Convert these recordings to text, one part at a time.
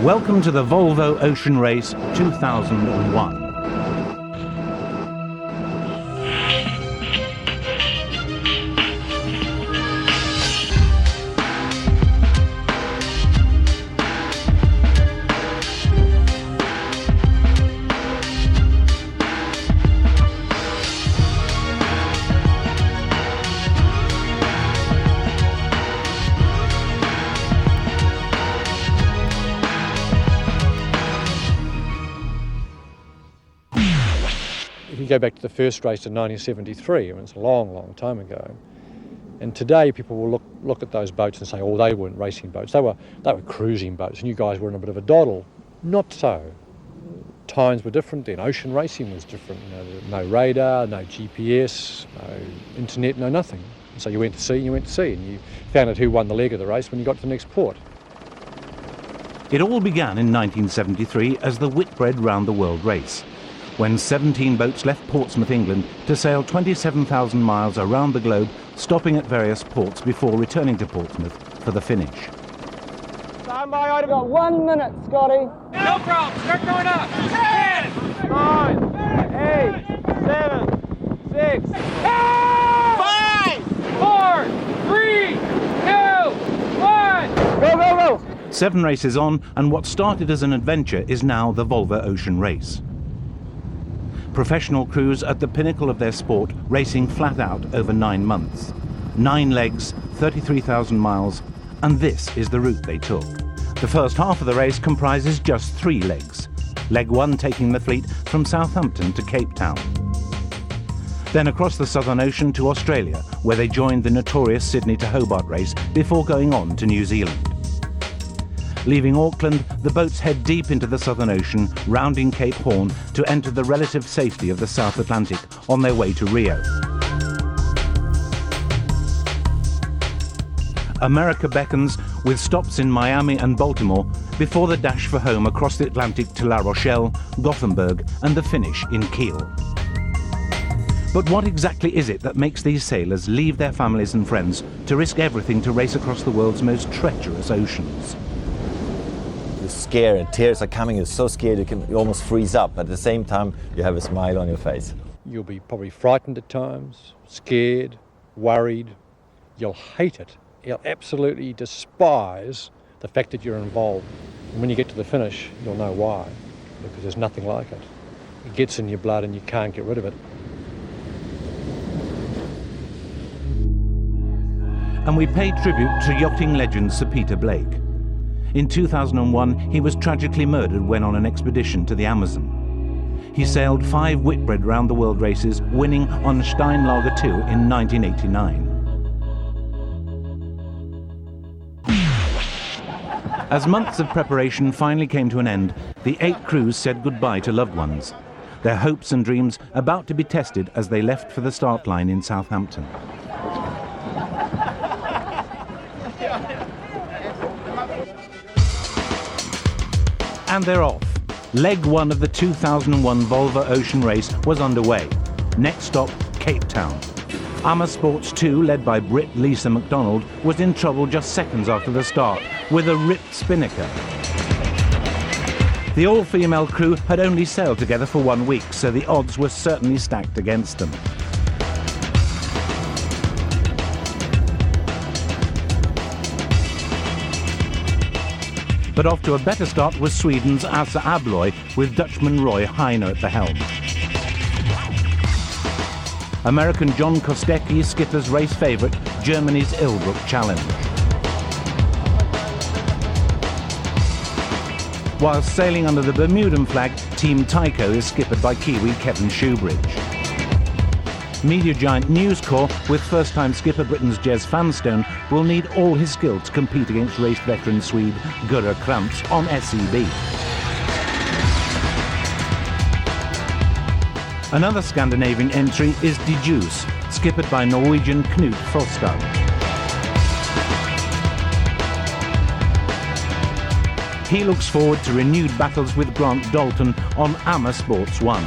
Welcome to the Volvo Ocean Race 2001. If you go back to the first race in 1973, I mean, it's a long, long time ago. And today people will look at those boats and say, oh, they weren't racing boats, they were cruising boats, and you guys were in a bit of a doddle. Not so. Times were different then. Ocean racing was different. You know, no radar, no GPS, no internet, no nothing. So you went to sea, and you found out who won the leg of the race when you got to the next port. It all began in 1973 as the Whitbread Round the World race, when 17 boats left Portsmouth, England, to sail 27,000 miles around the globe, stopping at various ports before returning to Portsmouth for the finish. Stand by, I've got 1 minute, Scotty. No problem, start going up. 10, 9, 8, 7, 6, 5, 4, 3, 2, 1. Go, go, go. 7 races on, and what started as an adventure is now the Volvo Ocean Race. Professional crews at the pinnacle of their sport, racing flat out over 9 months. 9 legs, 33,000 miles, and this is the route they took. The first half of the race comprises just 3 legs. Leg 1 taking the fleet from Southampton to Cape Town. Then across the Southern Ocean to Australia, where they joined the notorious Sydney to Hobart race before going on to New Zealand. Leaving Auckland, the boats head deep into the Southern Ocean, rounding Cape Horn to enter the relative safety of the South Atlantic on their way to Rio. America beckons, with stops in Miami and Baltimore, before the dash for home across the Atlantic to La Rochelle, Gothenburg, and the finish in Kiel. But what exactly is it that makes these sailors leave their families and friends to risk everything to race across the world's most treacherous oceans? You're scared, and tears are coming, you're so scared you almost freeze up, but at the same time you have a smile on your face. You'll be probably frightened at times, scared, worried. You'll hate it. You'll absolutely despise the fact that you're involved. And when you get to the finish, you'll know why, because there's nothing like it. It gets in your blood and you can't get rid of it. And we pay tribute to yachting legend Sir Peter Blake. In 2001, he was tragically murdered when on an expedition to the Amazon. He sailed 5 Whitbread round the world races, winning on Steinlager 2 in 1989. As months of preparation finally came to an end, the 8 crews said goodbye to loved ones, their hopes and dreams about to be tested as they left for the start line in Southampton. And they're off. Leg 1 of the 2001 Volvo Ocean Race was underway. Next stop, Cape Town. Ama Sports 2, led by Brit Lisa MacDonald, was in trouble just seconds after the start, with a ripped spinnaker. The all-female crew had only sailed together for 1 week, so the odds were certainly stacked against them. But off to a better start was Sweden's Asa Abloy, with Dutchman Roy Heiner at the helm. American John Kostecki, skipper's race favourite, Germany's Ilbruck challenge. While sailing under the Bermudan flag, Team Tycho is skippered by Kiwi Kevin Shoebridge. Media giant News Corps, with first-time skipper Britain's Jez Vanstone, will need all his skill to compete against race veteran Swede Gurra Kramps on SEB. Another Scandinavian entry is De Juice, skippered by Norwegian Knut Frostad. He looks forward to renewed battles with Grant Dalton on Ama Sports 1.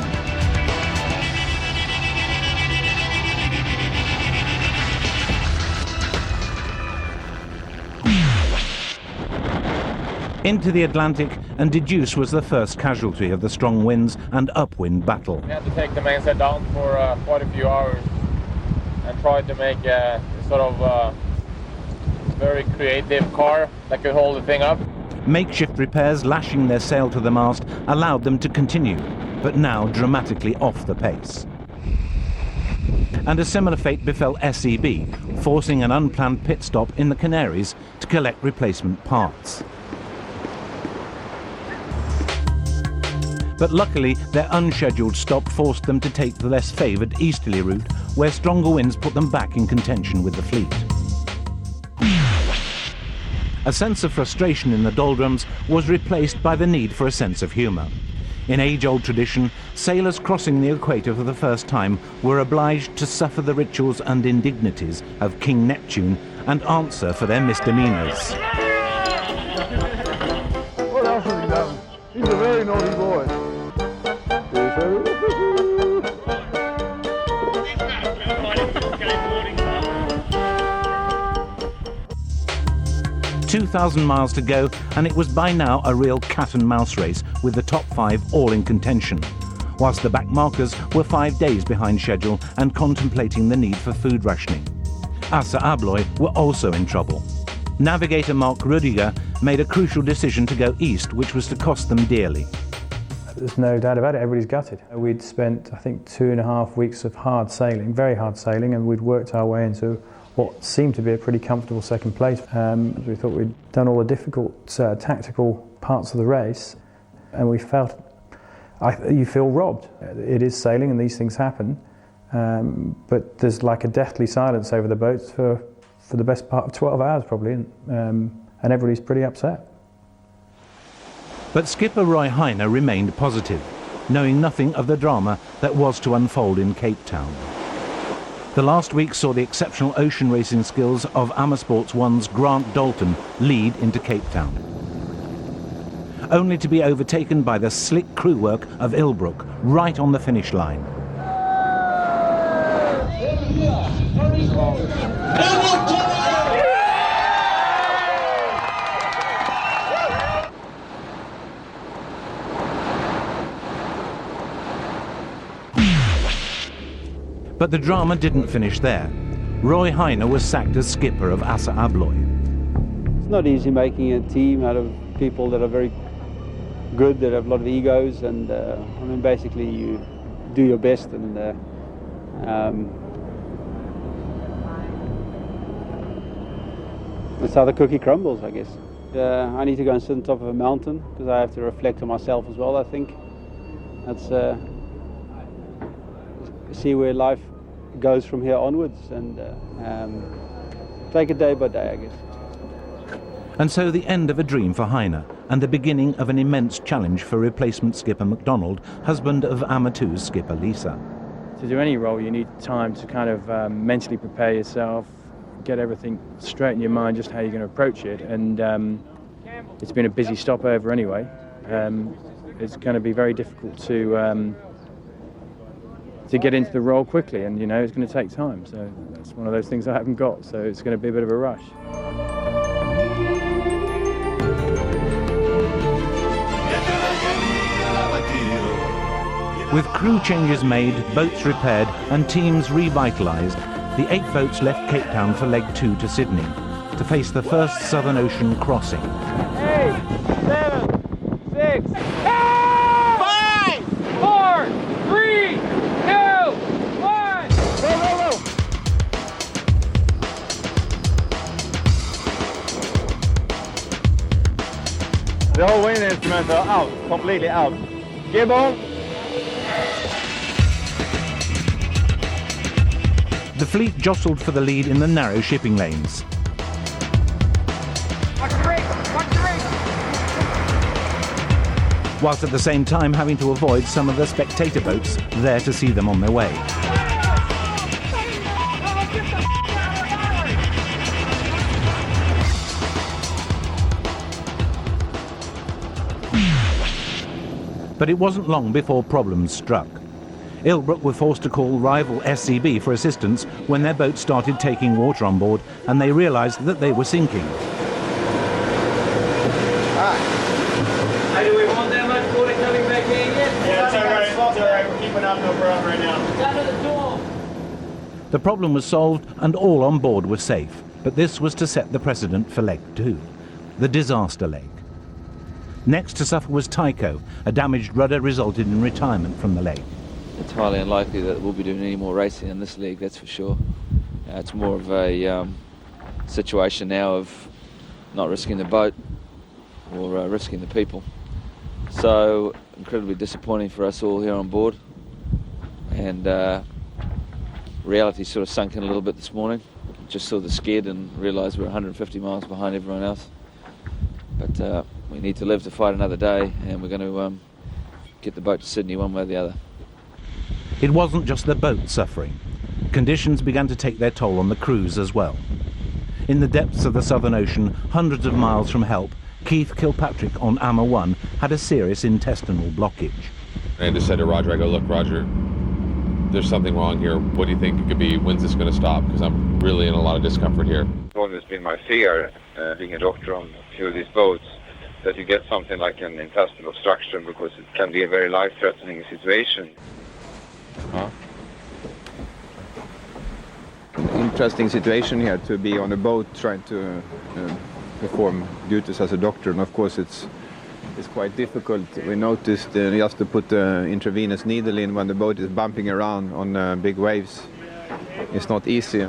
Into the Atlantic, and De Juice was the first casualty of the strong winds and upwind battle. We had to take the mainsail down for quite a few hours and try to make a sort of very creative car that could hold the thing up. Makeshift repairs lashing their sail to the mast allowed them to continue, but now dramatically off the pace. And a similar fate befell SEB, forcing an unplanned pit stop in the Canaries to collect replacement parts. But luckily, their unscheduled stop forced them to take the less favoured easterly route, where stronger winds put them back in contention with the fleet. A sense of frustration in the doldrums was replaced by the need for a sense of humour. In age-old tradition, sailors crossing the equator for the first time were obliged to suffer the rituals and indignities of King Neptune and answer for their misdemeanours. What else has he done? He's a very naughty boy. 2,000 miles to go, and it was by now a real cat-and-mouse race with the top 5 all in contention, whilst the back markers were 5 days behind schedule and contemplating the need for food rationing. Assa Abloy were also in trouble. Navigator Mark Rudiger made a crucial decision to go east, which was to cost them dearly. There's no doubt about it, everybody's gutted. We'd spent, I think, 2.5 weeks of hard sailing, very hard sailing, and we'd worked our way into what seemed to be a pretty comfortable second place. We thought we'd done all the difficult tactical parts of the race, and we felt, you feel robbed. It is sailing and these things happen, but there's like a deathly silence over the boats for the best part of 12 hours probably, and everybody's pretty upset. But skipper Roy Heine remained positive, knowing nothing of the drama that was to unfold in Cape Town. The last week saw the exceptional ocean racing skills of Ama Sports 1's Grant Dalton lead into Cape Town, only to be overtaken by the slick crew work of Ilbrook right on the finish line. But the drama didn't finish there. Roy Heine was sacked as skipper of Assa Abloy. It's not easy making a team out of people that are very good, that have a lot of egos, and I mean, basically you do your best, and that's how the cookie crumbles, I guess. I need to go and sit on top of a mountain because I have to reflect on myself as well, I think. That's see where life goes from here onwards, and take it day by day, I guess. And so the end of a dream for Heine, and the beginning of an immense challenge for replacement skipper MacDonald, husband of Ama 2's skipper Lisa. To do any role, you need time to kind of mentally prepare yourself, get everything straight in your mind, just how you're going to approach it. And it's been a busy stopover anyway. It's going to be very difficult to get into the role quickly, and you know it's going to take time. So that's one of those things I haven't got. So it's going to be a bit of a rush. With crew changes made, boats repaired and teams revitalised, the 8 boats left Cape Town for leg 2 to Sydney to face the first Southern Ocean crossing. 8, 7, 6, 5, 4, 3, 2, 1. Go! The whole wind instruments are out, completely out. Gibbon. The fleet jostled for the lead in the narrow shipping lanes. Watch the race! Watch the race! whilst at the same time having to avoid some of the spectator boats there to see them on their way. But it wasn't long before problems struck. Ilbruck were forced to call rival SCB for assistance when their boat started taking water on board and they realised that they were sinking. Hey, do we want that much water coming back in yet? Yeah, it's all right. We're keeping up no problem right now. Down to the door. The problem was solved and all on board were safe, but this was to set the precedent for leg 2, the disaster leg. Next to suffer was Tycho. A damaged rudder resulted in retirement from the leg. It's highly unlikely that we'll be doing any more racing in this league, that's for sure. It's more of a situation now of not risking the boat or risking the people. So incredibly disappointing for us all here on board, and reality sort of sunk in a little bit this morning. Just saw the skid and realised we're 150 miles behind everyone else. But we need to live to fight another day, and we're going to get the boat to Sydney one way or the other. It wasn't just the boat suffering. Conditions began to take their toll on the crews as well. In the depths of the Southern Ocean, hundreds of miles from help, Keith Kilpatrick on Amma 1 had a serious intestinal blockage. I just said to Roger, I go, look, Roger, there's something wrong here. What do you think it could be? When's this going to stop? Because I'm really in a lot of discomfort here. It's always been my fear, being a doctor on a few of these boats, that you get something like an intestinal obstruction, because it can be a very life-threatening situation. Huh? Interesting situation here to be on a boat trying to perform duties as a doctor, and of course it's quite difficult. We noticed just to put the intravenous needle in when the boat is bumping around on big waves. It's not easy.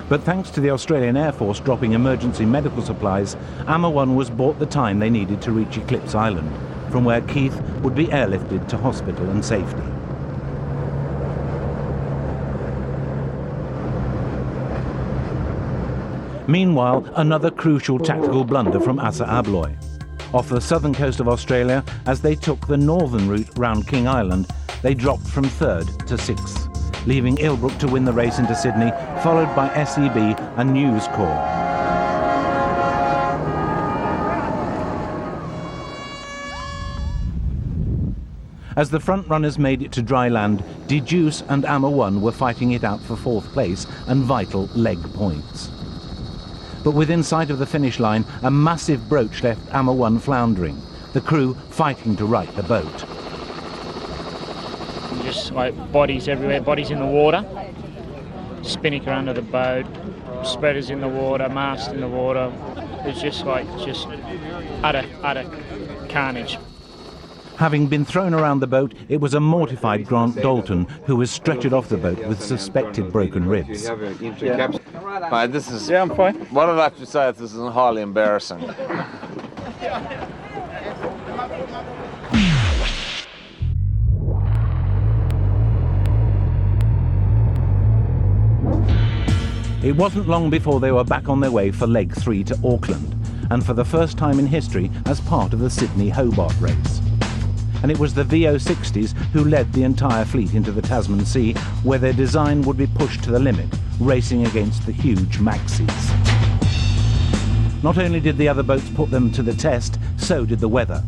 But thanks to the Australian Air Force dropping emergency medical supplies, Amma 1 was bought the time they needed to reach Eclipse Island, from where Keith would be airlifted to hospital and safety. Meanwhile, another crucial tactical blunder from Assa Abloy. Off the southern coast of Australia, as they took the northern route round King Island, they dropped from 3rd to 6th, leaving Ilbruck to win the race into Sydney, followed by SEB and News Corps. As the front runners made it to dry land, De Juice and Amma 1 were fighting it out for 4th place and vital leg points. But within sight of the finish line, a massive broach left Amma 1 floundering, the crew fighting to right the boat. Just like bodies everywhere, bodies in the water, spinnaker under the boat, spreaders in the water, mast in the water. It's just utter carnage. Having been thrown around the boat, it was a mortified Grant Dalton who was stretchered off the boat with suspected broken ribs. Hi, this is... Yeah, I'm fine. What I'd like to say is this is highly embarrassing. It wasn't long before they were back on their way for leg 3 to Auckland, and for the first time in history as part of the Sydney-Hobart race. And it was the VO60s who led the entire fleet into the Tasman Sea, where their design would be pushed to the limit, racing against the huge Maxis. Not only did the other boats put them to the test, so did the weather.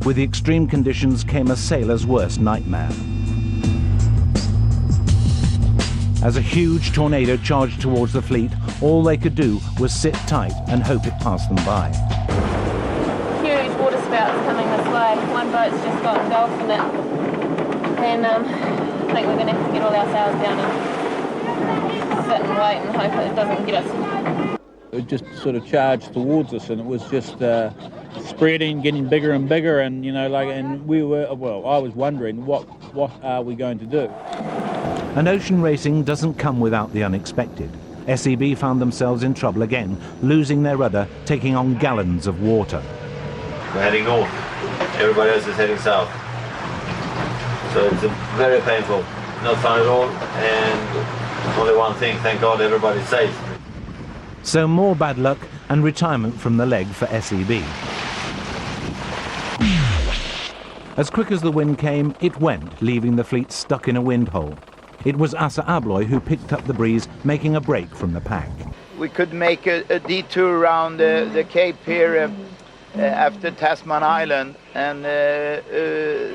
With the extreme conditions came a sailor's worst nightmare. As a huge tornado charged towards the fleet, all they could do was sit tight and hope it passed them by. Huge water spouts coming this way. One boat's just got engulfed in it. And I think we're going to have to get all our sails down and sit and wait and hope it doesn't get us. It just sort of charged towards us, and it was just spreading, getting bigger and bigger, and and we were, well, I was wondering what are we going to do? And ocean racing doesn't come without the unexpected. SEB found themselves in trouble again, losing their rudder, taking on gallons of water. We're heading north. Everybody else is heading south. So it's very painful. Not fun at all, and only one thing, thank God everybody's safe. So more bad luck and retirement from the leg for SEB. As quick as the wind came, it went, leaving the fleet stuck in a wind hole. It was Assa Abloy who picked up the breeze, making a break from the pack. We could make a detour around the Cape here after Tasman Island, and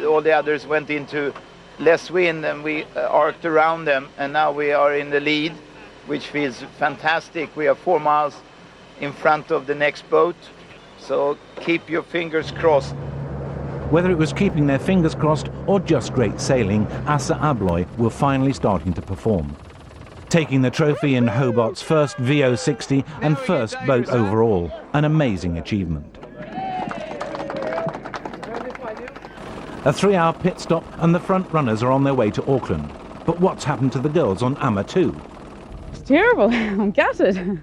all the others went into less wind, and we arced around them, and now we are in the lead, which feels fantastic. We are 4 miles in front of the next boat, so keep your fingers crossed. Whether it was keeping their fingers crossed or just great sailing, Assa Abloy were finally starting to perform, taking the trophy in Hobart's first VO60 and first boat overall, an amazing achievement. A 3-hour pit stop and the front runners are on their way to Auckland. But what's happened to the girls on AMA 2? It's terrible. I'm gutted.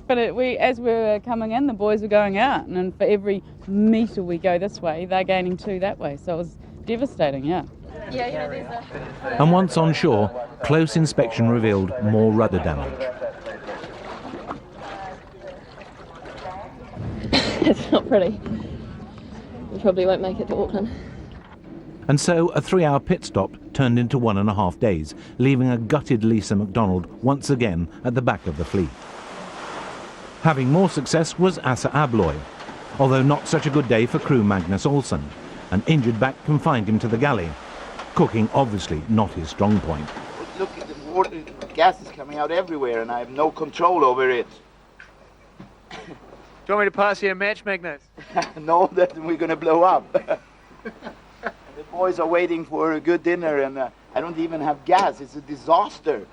But as we were coming in, the boys were going out, and for every metre we go this way, they're gaining 2 that way. So it was devastating, yeah. And once on shore, close inspection revealed more rudder damage. It's not pretty. We probably won't make it to Auckland. And so a 3-hour pit stop turned into 1.5 days, leaving a gutted Lisa MacDonald once again at the back of the fleet. Having more success was Assa Abloy, although not such a good day for crew Magnus Olsen. An injured back confined him to the galley. Cooking obviously not his strong point. Look at the water, gas is coming out everywhere, and I have no control over it. Do you want me to pass you a match, Magnus? No, that we're going to blow up. The boys are waiting for a good dinner, and I don't even have gas. It's a disaster.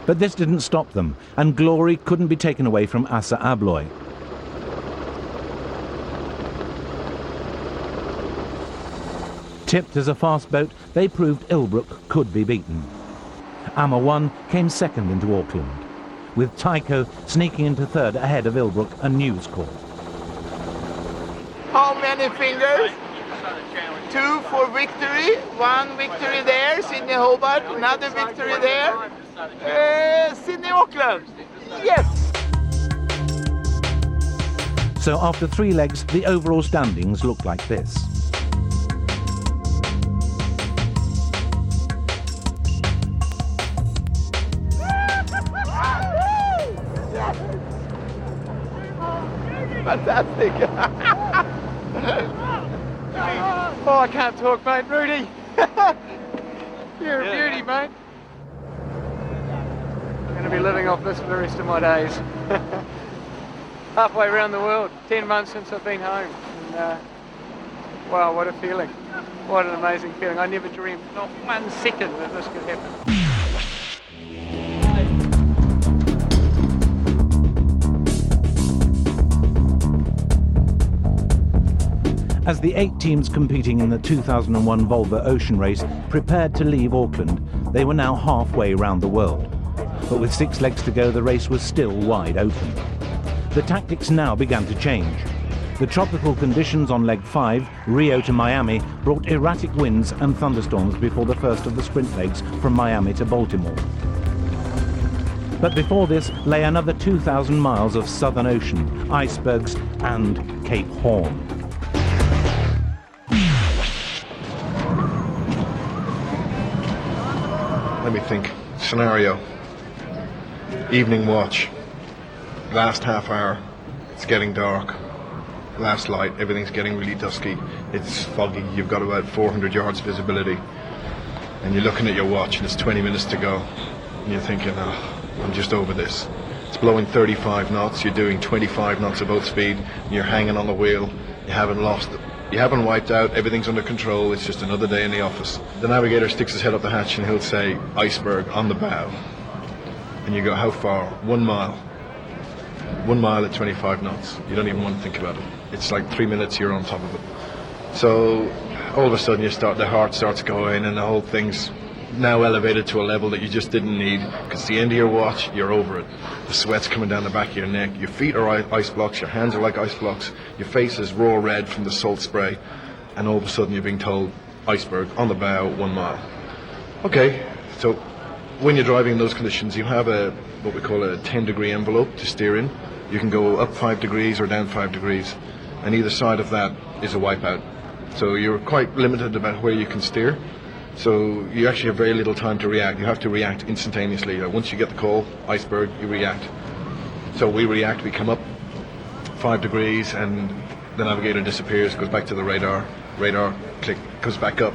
But this didn't stop them, and glory couldn't be taken away from Assa Abloy. Tipped as a fast boat, they proved Ilbrook could be beaten. AMA 1 came second into Auckland, with Tycho sneaking into third ahead of Ilbrook and News Corps. How many fingers? 2 for victory. 1 victory there, Sydney Hobart. Another victory there. Sydney Auckland. Yes! So after 3 legs, the overall standings look like this. Fantastic. Oh, I can't talk, mate. Rudy. You're a beauty, mate. I'm going to be living off this for the rest of my days. Halfway around the world. 10 months since I've been home. And, wow, what a feeling. What an amazing feeling. I never dreamed, not 1 second, that this could happen. As the 8 teams competing in the 2001 Volvo Ocean Race prepared to leave Auckland, they were now halfway around the world. But with 6 legs to go, the race was still wide open. The tactics now began to change. The tropical conditions on leg 5, Rio to Miami, brought erratic winds and thunderstorms before the first of the sprint legs from Miami to Baltimore. But before this lay another 2,000 miles of Southern Ocean, icebergs and Cape Horn. Let me think. Scenario. Evening watch. Last half hour. It's getting dark. Last light. Everything's getting really dusky. It's foggy. You've got about 400 yards visibility. And you're looking at your watch and it's 20 minutes to go. And you're thinking, oh, I'm just over this. It's blowing 35 knots. You're doing 25 knots of boat speed. And you're hanging on the wheel. You haven't lost it. You haven't wiped out, everything's under control, it's just another day in the office. The navigator sticks his head up the hatch and he'll say, iceberg on the bow. And you go, how far? 1 mile. 1 mile at 25 knots. You don't even want to think about it. It's like 3 minutes, you're on top of it. So all of a sudden the heart starts going and the whole thing's now elevated to a level that you just didn't need. Because it's the end of your watch, you're over it. The sweat's coming down the back of your neck. Your feet are ice blocks, your hands are like ice blocks. Your face is raw red from the salt spray. And all of a sudden you're being told, iceberg on the bow, 1 mile. Okay, so when you're driving in those conditions, you have what we call a 10-degree envelope to steer in. You can go up 5 degrees or down 5 degrees. And either side of that is a wipeout. So you're quite limited about where you can steer. So you actually have very little time to react. You have to react instantaneously. Once you get the call, iceberg, you react. So we react, we come up 5 degrees and the navigator disappears, goes back to the radar, click, goes back up.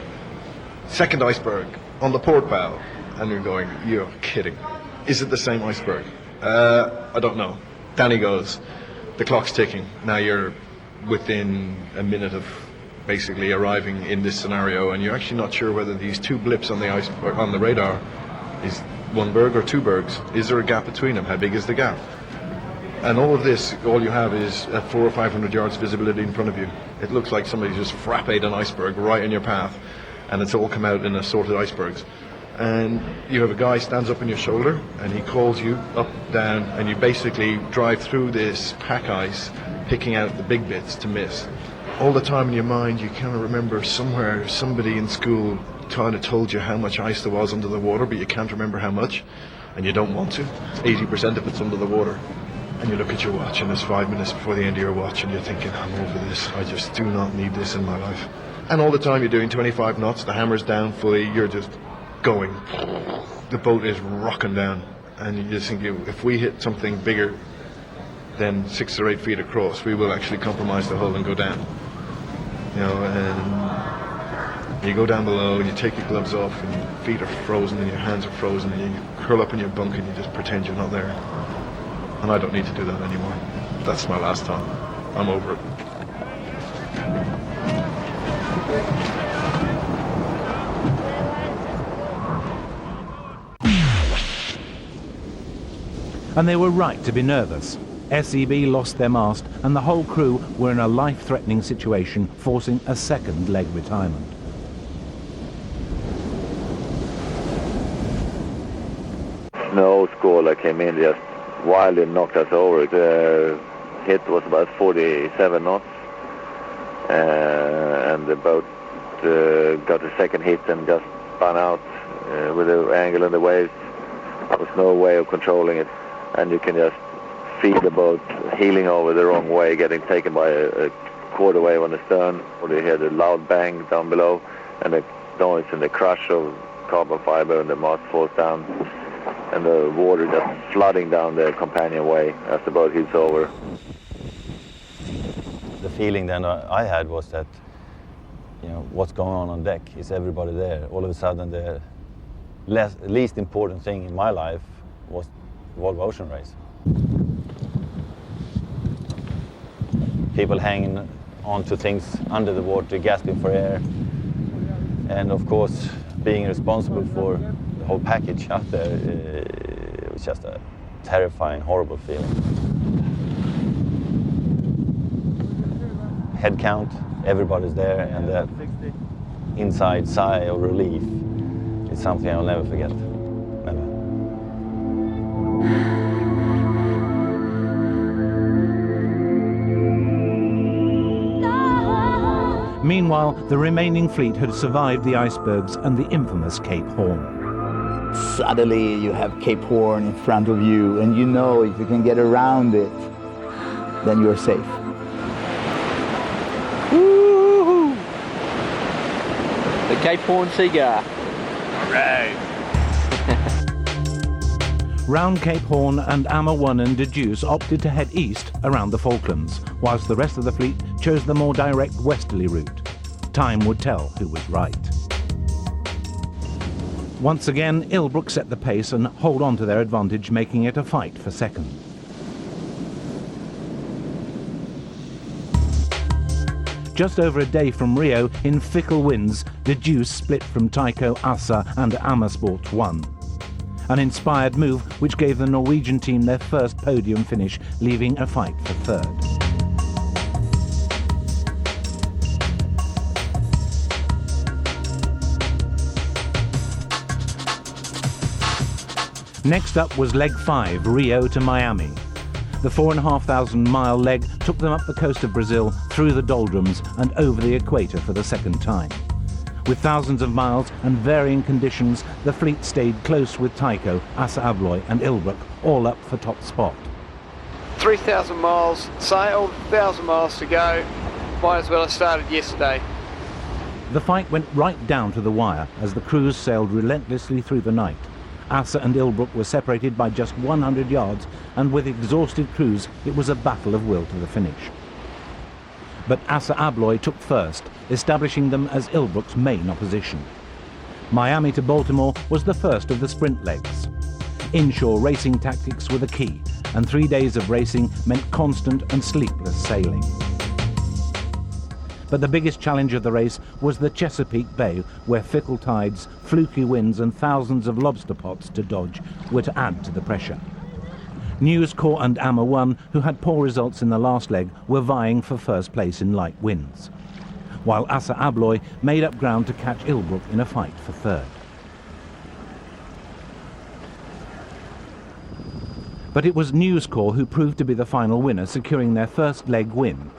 Second iceberg on the port bow. And you're going, you're kidding. Is it the same iceberg? I don't know. Danny goes, the clock's ticking. Now you're within a minute of basically arriving in this scenario, and you're actually not sure whether these 2 blips on the iceberg, on the radar, is 1 berg or 2 bergs. Is there a gap between them? How big is the gap? And all of this, all you have is 400 or 500 yards visibility in front of you. It looks like somebody just frapped an iceberg right in your path, and it's all come out in assorted icebergs. And you have a guy stands up on your shoulder, and he calls you up, down, and you basically drive through this pack ice, picking out the big bits to miss. All the time in your mind, you kind of remember somewhere somebody in school kind of told you how much ice there was under the water, but you can't remember how much, and you don't want to. 80% of it's under the water. And you look at your watch, and there's 5 minutes before the end of your watch, and you're thinking, I'm over this. I just do not need this in my life. And all the time you're doing 25 knots, the hammer's down fully, you're just going. The boat is rocking down, and you just think, if we hit something bigger than 6 or 8 feet across, we will actually compromise the hull and go down. You know, and you go down below and you take your gloves off and your feet are frozen and your hands are frozen and you curl up in your bunk and you just pretend you're not there. And I don't need to do that anymore. That's my last time. I'm over it. And they were right to be nervous. SEB lost their mast and the whole crew were in a life-threatening situation, forcing a second leg retirement. No squall came in, just wildly knocked us over. The hit was about 47 knots, and the boat got a second hit and just spun out with the angle in the waves. There was no way of controlling it, and you can just feel the boat heeling over the wrong way, getting taken by a quarter wave on the stern, or you hear the loud bang down below, and the noise and the crush of carbon fiber, and the mast falls down, and the water just flooding down the companionway as the boat heels over. The feeling then I had was that, you know, what's going on deck? Is everybody there? All of a sudden, the least important thing in my life was Volvo Ocean Race. People hanging onto things under the water, gasping for air, and of course, being responsible for the whole package out there, it was just a terrifying, horrible feeling. Head count, everybody's there, and that inside sigh of relief is something I'll never forget. Never. Meanwhile, the remaining fleet had survived the icebergs and the infamous Cape Horn. Suddenly you have Cape Horn in front of you, and you know if you can get around it, then you're safe. Woo-hoo! The Cape Horn cigar. All right. Round Cape Horn and Amma and De Deuce opted to head east around the Falklands, whilst the rest of the fleet chose the more direct westerly route. Time would tell who was right. Once again, Ilbrook set the pace and hold on to their advantage, making it a fight for second. Just over a day from Rio, in fickle winds, De Deuce split from Tycho, Assa and Amma Sport won. An inspired move which gave the Norwegian team their first podium finish, leaving a fight for third. Next up was leg 5, Rio to Miami. The 4,500-mile leg took them up the coast of Brazil, through the doldrums and over the equator for the second time. With thousands of miles and varying conditions, the fleet stayed close with Tycho, Assa Abloy and Ilbrook, all up for top spot. 3,000 miles sailed, 1,000 miles to go. Might as well have started yesterday. The fight went right down to the wire as the crews sailed relentlessly through the night. Assa and Ilbruck were separated by just 100 yards, and with exhausted crews, it was a battle of will to the finish. But Assa Abloy took first, establishing them as Ilbruck's main opposition. Miami to Baltimore was the first of the sprint legs. Inshore racing tactics were the key, and 3 days of racing meant constant and sleepless sailing. But the biggest challenge of the race was the Chesapeake Bay, where fickle tides, fluky winds and thousands of lobster pots to dodge were to add to the pressure. News Corps and AMA 1, who had poor results in the last leg, were vying for first place in light winds, while Assa Abloy made up ground to catch Ilbruck in a fight for third. But it was News Corps who proved to be the final winner, securing their first leg win.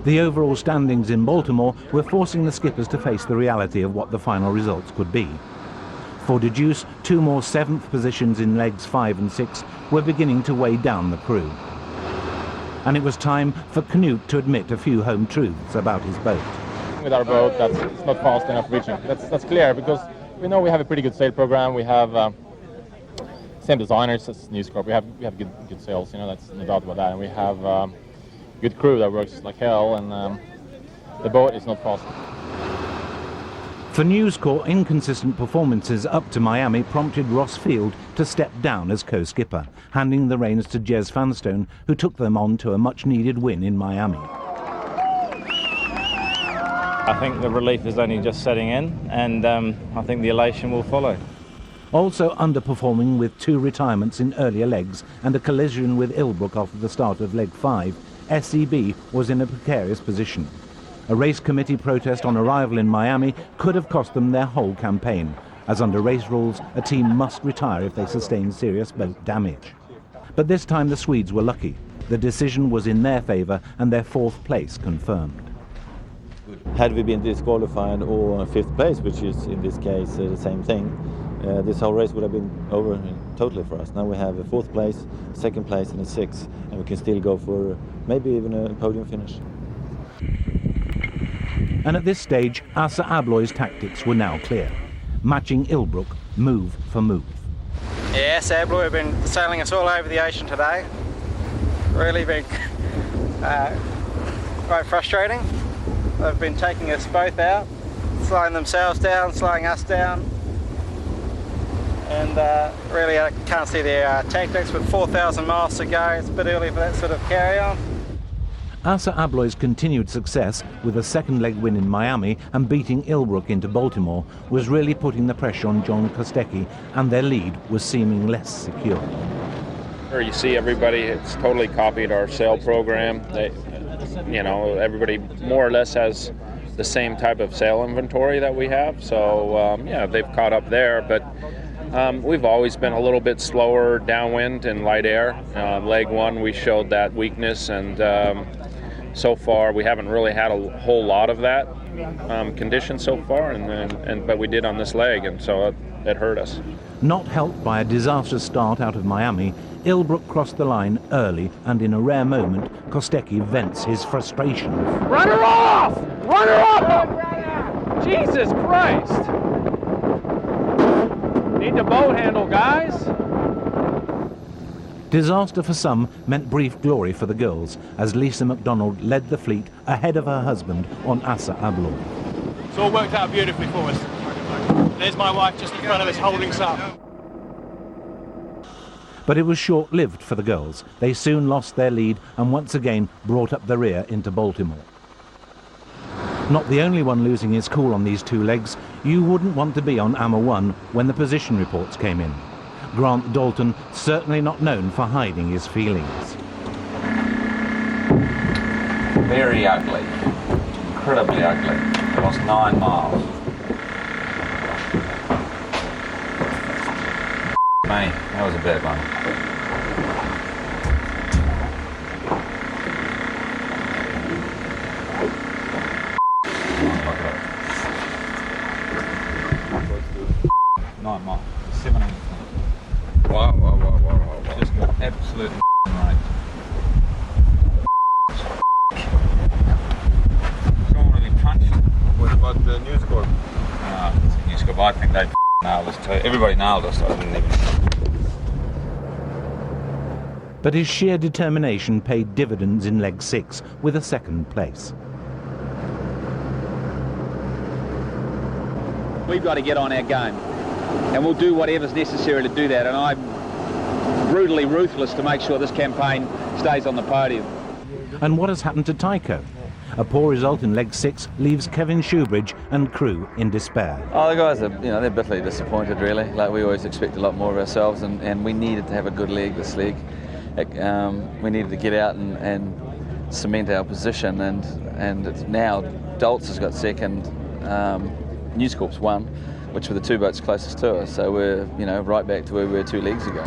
The overall standings in Baltimore were forcing the skippers to face the reality of what the final results could be. For De Juice, 2 more 7th positions in legs 5 and 6 were beginning to weigh down the crew. And it was time for Knut to admit a few home truths about his boat. With our boat, it's not fast enough reaching. That's clear, because we know we have a pretty good sail program. We have same designers as News Corp. We have good sails, that's no doubt about that. And we have good crew that works like hell, and the boat is not fast. For News Corps, inconsistent performances up to Miami prompted Ross Field to step down as co-skipper, handing the reins to Jez Vanstone, who took them on to a much-needed win in Miami. I think the relief is only just setting in, and I think the elation will follow. Also underperforming with 2 retirements in earlier legs and a collision with Ilbruck after the start of leg 5, SEB was in a precarious position. A race committee protest on arrival in Miami could have cost them their whole campaign, as under race rules, a team must retire if they sustain serious boat damage. But this time the Swedes were lucky. The decision was in their favour and their 4th place confirmed. Had we been disqualified or 5th place, which is in this case the same thing, this whole race would have been over totally for us. Now we have a 4th place, 2nd place and a 6th, and we can still go for maybe even a podium finish. And at this stage, Assa Abloy's tactics were now clear, matching Ilbruck move for move. Yeah, Assa Abloy have been sailing us all over the ocean today. Really been quite frustrating. They've been taking us both out, slowing themselves down, slowing us down. And really I can't see their tactics with 4,000 miles to go. It's a bit early for that sort of carry on. Assa Abloy's continued success with a 2nd leg win in Miami and beating Ilbruck into Baltimore was really putting the pressure on John Kostecki, and their lead was seeming less secure. You see everybody, it's totally copied our sail program. Everybody more or less has the same type of sail inventory that we have. So they've caught up there, but we've always been a little bit slower downwind in light air. Leg 1 we showed that weakness, and so far we haven't really had a whole lot of that condition so far, but we did on this leg, and so it hurt us. Not helped by a disastrous start out of Miami, Ilbruck crossed the line early, and in a rare moment, Kostecki vents his frustration. Run her off! Run her off! Jesus Christ! Need the boat handle, guys. Disaster for some meant brief glory for the girls, as Lisa MacDonald led the fleet ahead of her husband on Assa Abloy. It's all worked out beautifully for us. There's my wife just in front of us holding us up. But it was short-lived for the girls. They soon lost their lead and once again brought up the rear into Baltimore. Not the only one losing his cool on these 2 legs, you wouldn't want to be on AMA 1 when the position reports came in. Grant Dalton, certainly not known for hiding his feelings. Very ugly, incredibly ugly. Lost 9 miles. Mate, that was a bad one. 9 miles. 17. Wow. Just got absolutely right. Someone really punched. What about the News Corp? News Corp, I think they nailed us too. Everybody nailed us. I didn't even. But his sheer determination paid dividends in leg 6 with a second place. We've got to get on our game, and we'll do whatever's necessary to do that, and I'm brutally ruthless to make sure this campaign stays on the podium. And what has happened to Tycho? A poor result in leg 6 leaves Kevin Shoebridge and crew in despair. Oh, the guys are, they're bitterly disappointed really. Like, we always expect a lot more of ourselves, and we needed to have a good leg this leg. We needed to get out and cement our position, and it's now Doltz has got second, News Corp's won, which were the 2 boats closest to us. So we're right back to where we were 2 legs ago.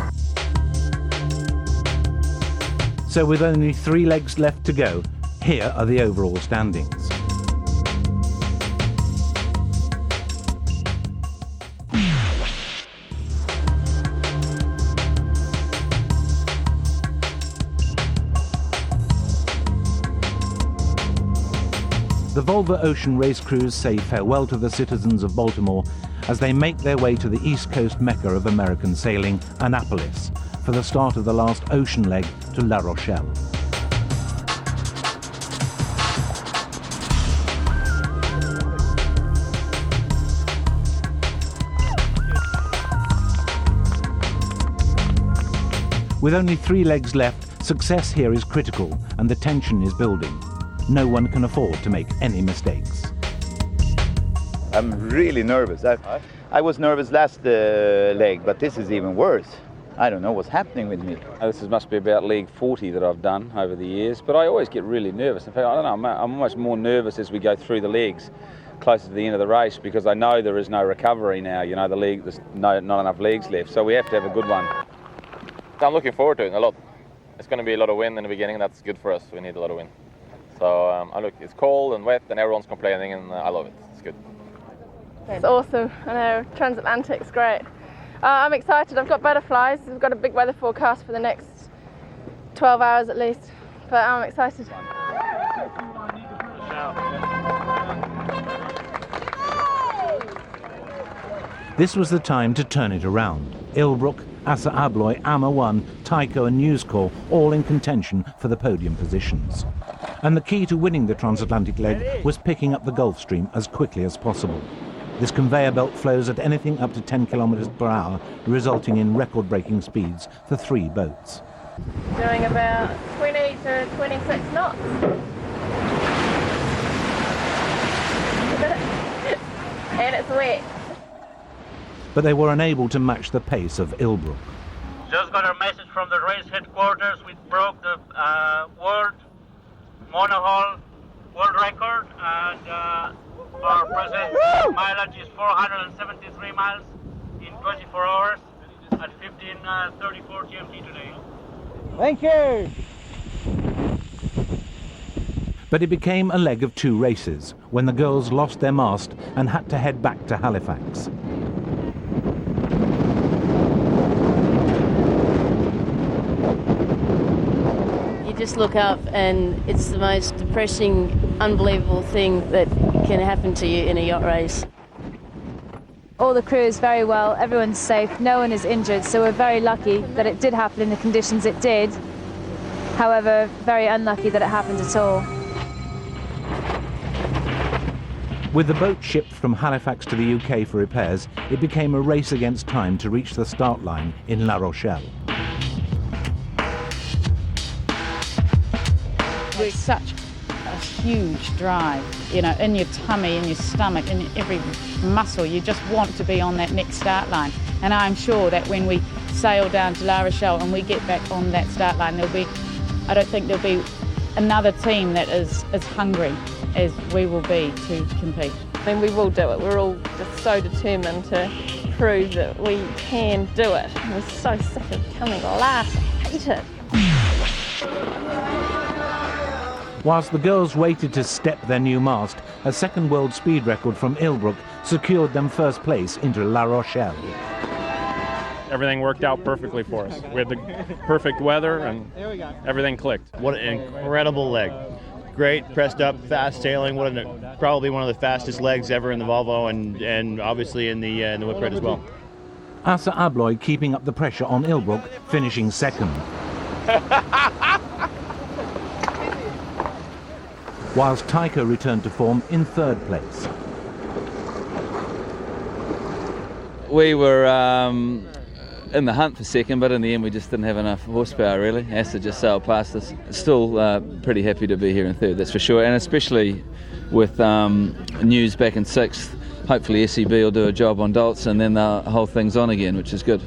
So with only 3 legs left to go, here are the overall standings. The Volvo Ocean Race crews say farewell to the citizens of Baltimore as they make their way to the East Coast mecca of American sailing, Annapolis, for the start of the last ocean leg to La Rochelle. With only 3 legs left, success here is critical and the tension is building. No one can afford to make any mistakes. I'm really nervous. I was nervous last leg, but this is even worse. I don't know what's happening with me. This must be about leg 40 that I've done over the years, but I always get really nervous. In fact, I don't know, I'm almost more nervous as we go through the legs, closer to the end of the race, because I know there is no recovery now. There's not enough legs left, so we have to have a good one. I'm looking forward to it a lot. It's going to be a lot of wind in the beginning. That's good for us. We need a lot of wind. So look, it's cold and wet and everyone's complaining, and I love it. It's good. It's awesome. I know, transatlantic's great. I'm excited. I've got butterflies. We've got a big weather forecast for the next 12 hours at least, but I'm excited. This was the time to turn it around. Ilbrook, Assa Abloy, Amma 1, Tycho and News Corp all in contention for the podium positions. And the key to winning the transatlantic leg was picking up the Gulf Stream as quickly as possible. This conveyor belt flows at anything up to 10 kilometers per hour, resulting in record-breaking speeds for 3 boats. Doing about 20 to 26 knots. And it's wet. But they were unable to match the pace of Ilbrook. Just got a message from the race headquarters. We broke the world monohull world record, and our present mileage is 473 miles in 24 hours at 15:34 GMT today. Thank you. But it became a leg of 2 races when the girls lost their mast and had to head back to Halifax. Just look up and it's the most depressing, unbelievable thing that can happen to you in a yacht race. All the crew is very well, everyone's safe, no one is injured, so we're very lucky that it did happen in the conditions it did. However, very unlucky that it happened at all. With the boat shipped from Halifax to the UK for repairs, it became a race against time to reach the start line in La Rochelle. It's such a huge drive, in your tummy, in your stomach, in every muscle. You just want to be on that next start line. And I'm sure that when we sail down to La Rochelle and we get back on that start line, I don't think there'll be another team that is as hungry as we will be to compete. I mean, we will do it. We're all just so determined to prove that we can do it. We're so sick of coming last. I hate it. Whilst the girls waited to step their new mast, a second world speed record from Ilbrook secured them first place into La Rochelle. Everything worked out perfectly for us. We had the perfect weather and everything clicked. What an incredible leg. Great, pressed up, fast sailing. Probably one of the fastest legs ever in the Volvo and obviously in the Whipwreck as well. Assa Abloy keeping up the pressure on Ilbrook, finishing second. Whilst Tycho returned to form in third place. We were in the hunt for second, but in the end we just didn't have enough horsepower really. Assa just sailed past us. Still pretty happy to be here in third, that's for sure, and especially with news back in sixth. Hopefully SEB will do a job on Dolts and then the whole thing's on again, which is good.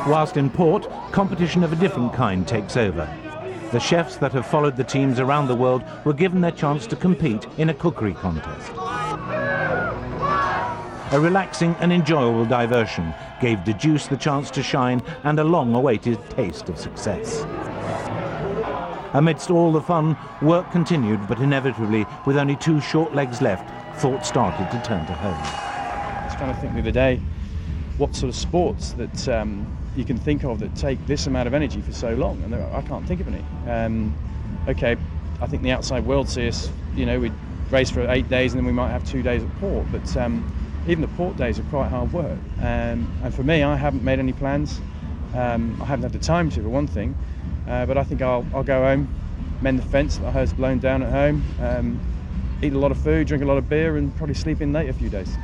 Whilst in port, competition of a different kind takes over. The chefs that have followed the teams around the world were given their chance to compete in a cookery contest. A relaxing and enjoyable diversion gave De Juice the chance to shine and a long-awaited taste of success. Amidst all the fun, work continued, but inevitably, with only 2 short legs left, thoughts started to turn to home. I was trying to think the other day what sort of sports that you can think of that take this amount of energy for so long, and I can't think of any. Okay, I think the outside world sees, we'd race for 8 days and then we might have 2 days at port, but even the port days are quite hard work. And for me, I haven't made any plans. I haven't had the time to, for one thing, but I think I'll go home, mend the fence that I heard's blown down at home, eat a lot of food, drink a lot of beer, and probably sleep in late a few days.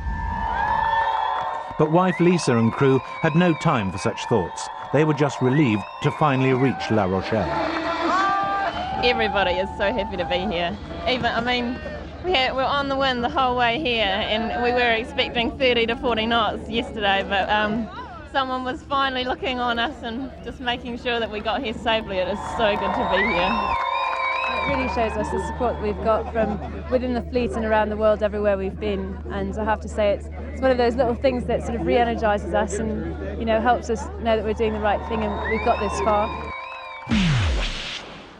But wife Lisa and crew had no time for such thoughts. They were just relieved to finally reach La Rochelle. Everybody is so happy to be here. We're on the wind the whole way here, and we were expecting 30 to 40 knots yesterday, but someone was finally looking on us and just making sure that we got here safely. It is so good to be here. It really shows us the support we've got from within the fleet and around the world everywhere we've been, and I have to say it's one of those little things that sort of re-energises us and helps us know that we're doing the right thing and we've got this far.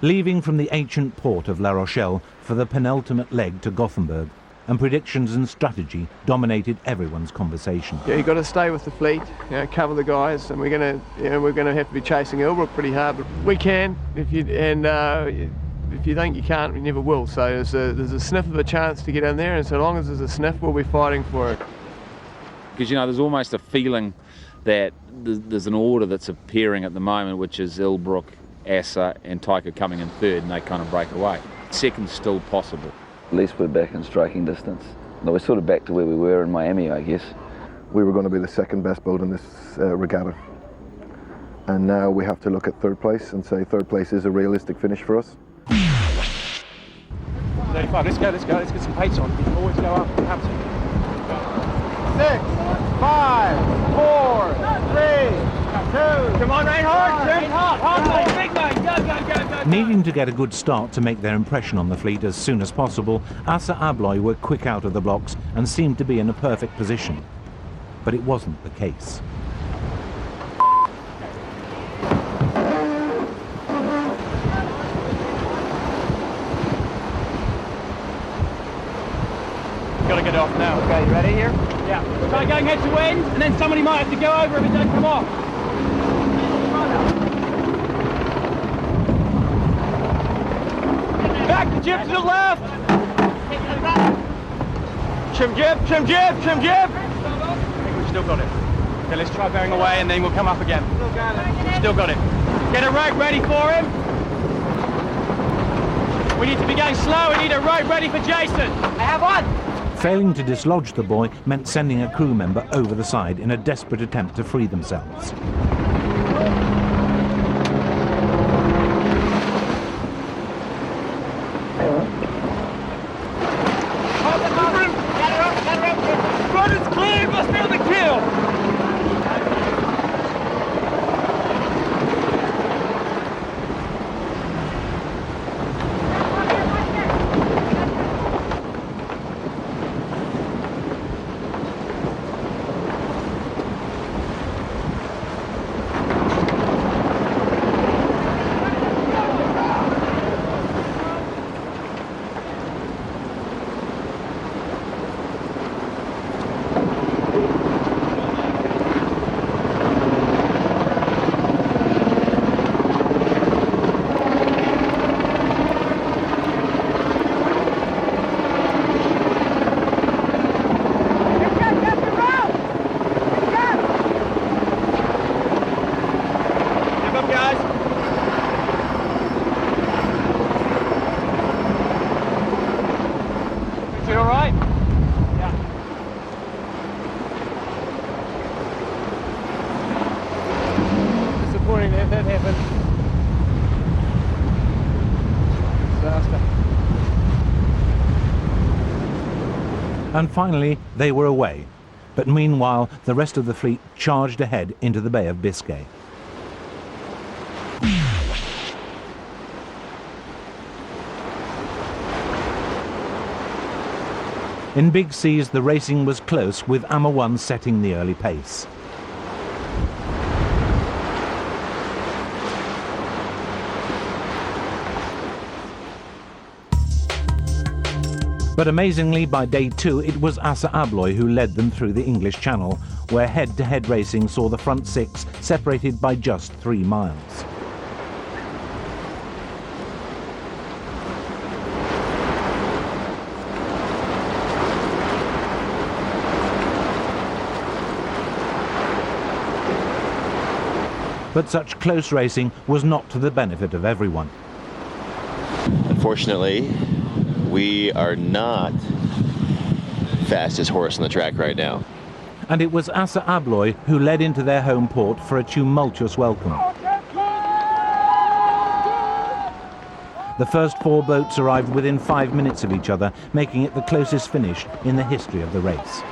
Leaving from the ancient port of La Rochelle for the penultimate leg to Gothenburg, and predictions and strategy dominated everyone's conversation. Yeah, you've got to stay with the fleet, cover the guys, and we're going to have to be chasing Ilbrook pretty hard, but we can if you think you can't, you never will. So there's a sniff of a chance to get in there, and so long as there's a sniff, we'll be fighting for it. Because there's almost a feeling that there's an order that's appearing at the moment, which is Ilbrook, Assa and Tycho coming in third, and they kind of break away. Second's still possible. At least we're back in striking distance. No, we're sort of back to where we were in Miami, I guess. We were going to be the second best boat in this regatta. And now we have to look at third place and say third place is a realistic finish for us. 35, let's go, let's get some pace on. You can always go up, you have to. 6, 5, 4, 3, 2. Come on, Reinhardt! Reinhardt, big man, go. Needing to get a good start to make their impression on the fleet as soon as possible, Assa Abloy were quick out of the blocks and seemed to be in a perfect position. But it wasn't the case. Got to get it off now. Okay, you ready here? Yeah. Try going head to wind, and then somebody might have to go over if it doesn't come off. Back the jib to the left. Trim jib, trim jib, trim jib. I think we've still got it. Okay, let's try bearing away, and then we'll come up again. Still got it. Get a rope ready for him. We need to be going slow. We need a rope ready for Jason. I have one. Failing to dislodge the buoy meant sending a crew member over the side in a desperate attempt to free themselves. Run is clear, must be on the kill. won't happen. Disaster. And finally, they were away. But meanwhile, the rest of the fleet charged ahead into the Bay of Biscay. In big seas, the racing was close, with AMA 1 setting the early pace. But amazingly, by day 2, it was Assa Abloy who led them through the English Channel, where head-to-head racing saw the front 6 separated by just 3 miles. But such close racing was not to the benefit of everyone. Unfortunately, we are not fastest horse on the track right now. And it was Assa Abloy who led into their home port for a tumultuous welcome. The first 4 boats arrived within 5 minutes of each other, making it the closest finish in the history of the race.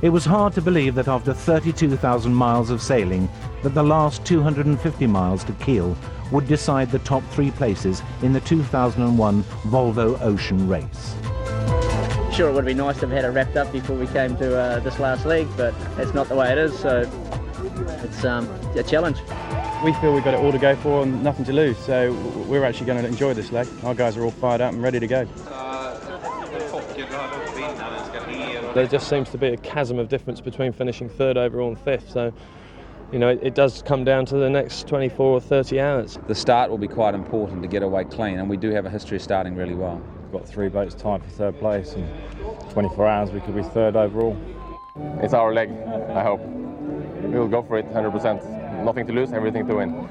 It was hard to believe that after 32,000 miles of sailing, that the last 250 miles to Kiel would decide the top 3 places in the 2001 Volvo Ocean Race. Sure, it would be nice to have had it wrapped up before we came to this last leg, but that's not the way it is, so it's a challenge. We feel we've got it all to go for and nothing to lose, so we're actually going to enjoy this leg. Our guys are all fired up and ready to go. There just seems to be a chasm of difference between finishing 3rd overall and 5th, so you know it does come down to the next 24 or 30 hours. The start will be quite important to get away clean, and we do have a history of starting really well. We've got 3 boats tied for 3rd place, and 24 hours we could be 3rd overall. It's our leg, I hope. We will go for it 100%. Nothing to lose, everything to win.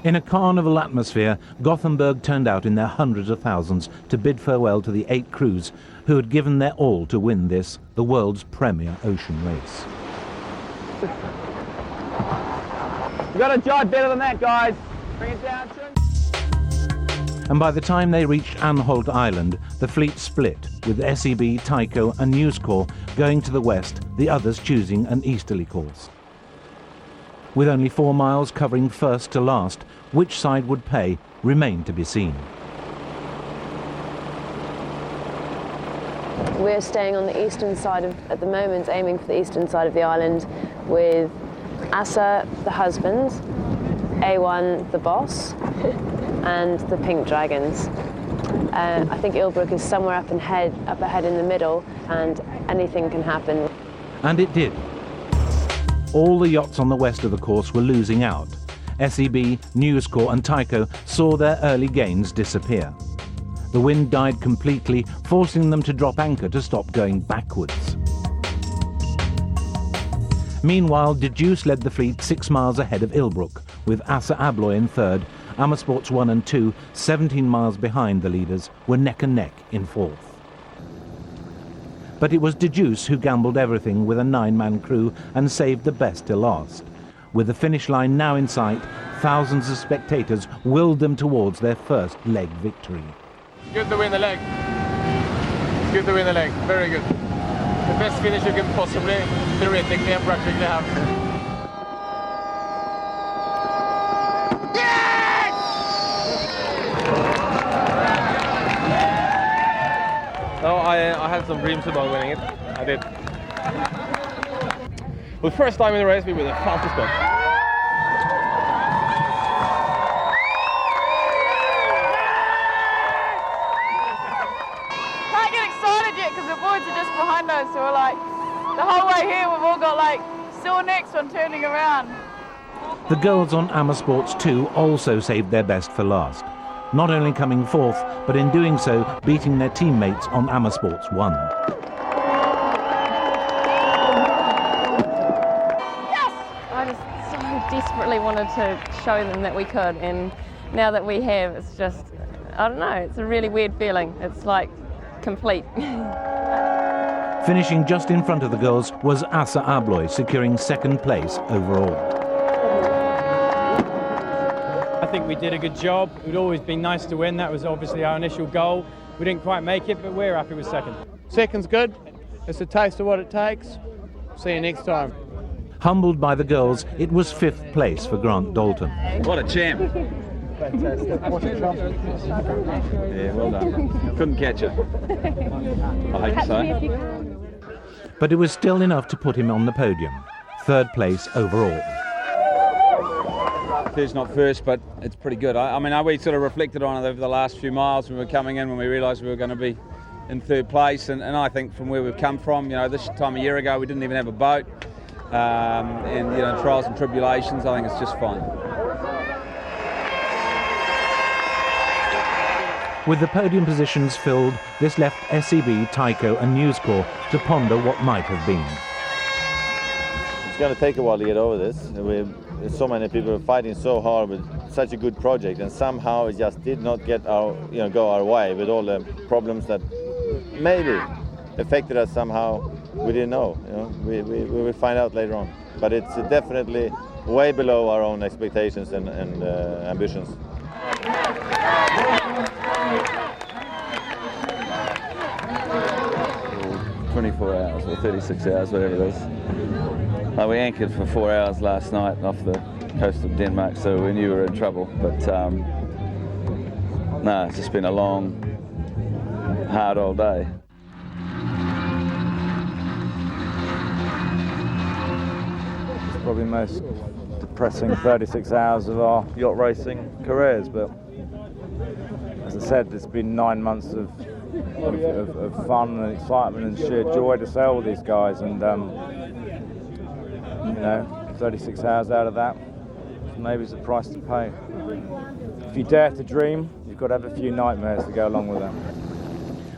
In a carnival atmosphere, Gothenburg turned out in their hundreds of thousands to bid farewell to the 8 crews who had given their all to win this, the world's premier ocean race. You got a job better than that, guys. Bring it down, And by the time they reached Anholt Island, the fleet split, with SEB, Tycho and News Corps going to the west, the others choosing an easterly course. With only 4 miles covering first to last, which side would pay remained to be seen. We're staying on the eastern side at the moment, aiming for the eastern side of the island, with Assa, the husband, A1, the boss, and the Pink Dragons. I think Ilbrook is somewhere up ahead in the middle, and anything can happen. And it did. All the yachts on the west of the course were losing out. SEB, News Corps and Tycho saw their early gains disappear. The wind died completely, forcing them to drop anchor to stop going backwards. Meanwhile, De Juice led the fleet 6 miles ahead of Ilbrook, with Assa Abloy in 3rd. Amersports 1 and 2, 17 miles behind the leaders, were neck and neck in 4th. But it was De Juice who gambled everything with a 9-man crew and saved the best till last. With the finish line now in sight, thousands of spectators willed them towards their first leg victory. Good to win the leg. Good to win the leg. Very good. The best finish you can possibly, theoretically and practically have. No, I had some dreams about winning it. I did. Well, the first time in the race, we were the fastest boat. your next one turning around. The girls on Ama Sports 2 also saved their best for last, not only coming fourth, but in doing so beating their teammates on Ama Sports 1. I just so desperately wanted to show them that we could, and now that we have, it's just, I don't know, it's a really weird feeling. It's like complete. Finishing just in front of the girls was Asa Abloy, securing second place overall. I think we did a good job. It would always been nice to win. That was obviously our initial goal. We didn't quite make it, but we're happy with second. Second's good. It's a taste of what it takes. See you next time. Humbled by the girls, it was fifth place for Grant Dalton. What a champ. Fantastic. Yeah, well done. Couldn't catch it. I hope so. But it was still enough to put him on the podium, third place overall. Third's not first, but it's pretty good. I mean, we sort of reflected on it over the last few miles when we were coming in, when we realised we were going to be in third place, and I think from where we've come from, this time a year ago we didn't even have a boat, and trials and tribulations, I think it's just fine. With the podium positions filled, this left SEB, Tyco and News Corps to ponder what might have been. It's going to take a while to get over this. There's so many people fighting so hard with such a good project, and somehow it just did not get go our way with all the problems that maybe affected us somehow. We didn't know. We will find out later on. But it's definitely way below our own expectations and ambitions. 24 hours or 36 hours, whatever it is. We anchored for 4 hours last night off the coast of Denmark, so we knew we were in trouble. But no, it's just been a long, hard old day. It's probably the most depressing 36 hours of our yacht racing careers, but as I said, it's been 9 months of fun and excitement and sheer joy to sail with these guys, and 36 hours out of that maybe is the price to pay. If you dare to dream, you've got to have a few nightmares to go along with that.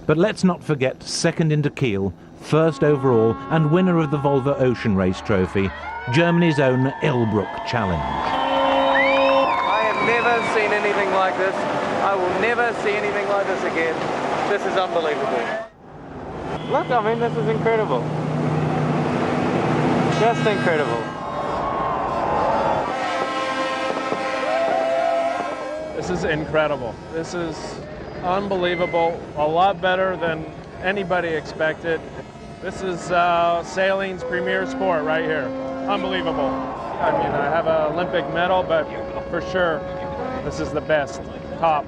But let's not forget second into Kiel, first overall and winner of the Volvo Ocean Race Trophy, Germany's own Ilbruck Challenge. I have never seen anything like this. I will never see anything like this again. This is unbelievable. Look, I mean, this is incredible. Just incredible. This is incredible. This is unbelievable. A lot better than anybody expected. This is sailing's premier sport right here. Unbelievable. I mean, I have an Olympic medal, but for sure, this is the best, top.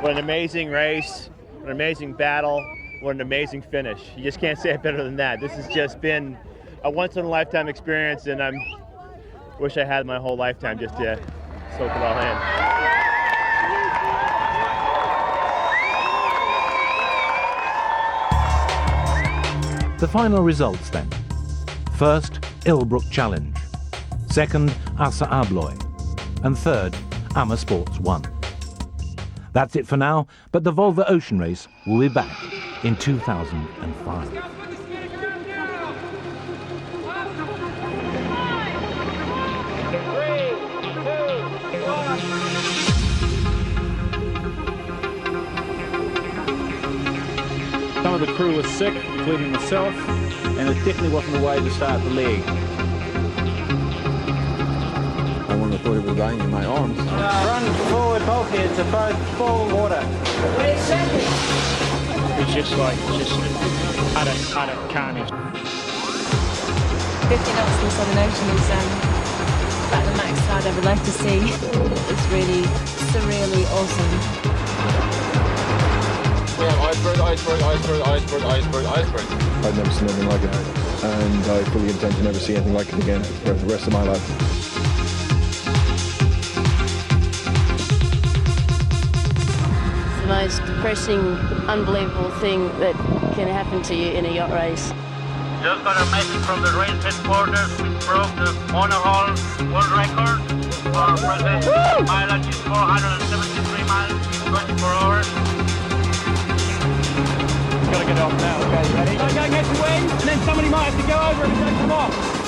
What an amazing race, what an amazing battle, what an amazing finish. You just can't say it better than that. This has just been a once-in-a-lifetime experience, and I wish I had my whole lifetime just to soak it all in. The final results then. First, Ilbruck Challenge. Second, Asa Abloy. And third, Ama Sports 1. That's it for now, but the Volvo Ocean Race will be back in 2005. Some of the crew was sick, including myself, and it definitely wasn't the way to start the leg. I wouldn't have thought it was going in my arms. Run forward bulkheads are both full water. It's just utter carnage. 50 knots in the Southern Ocean is about the max I'd ever like to see. It's really surreally awesome. Yeah, iceberg, iceberg, iceberg, iceberg, iceberg, iceberg. I've never seen anything like it, and I fully intend to never see anything like it again for the rest of my life. It's the most depressing, unbelievable thing that can happen to you in a yacht race. Just got a message from the race headquarters, which broke the monohull world record for present mileage is 473 miles in 24 hours. Got to get off now. Okay, ready? Go get your wings, and then somebody might have to go over and take them off.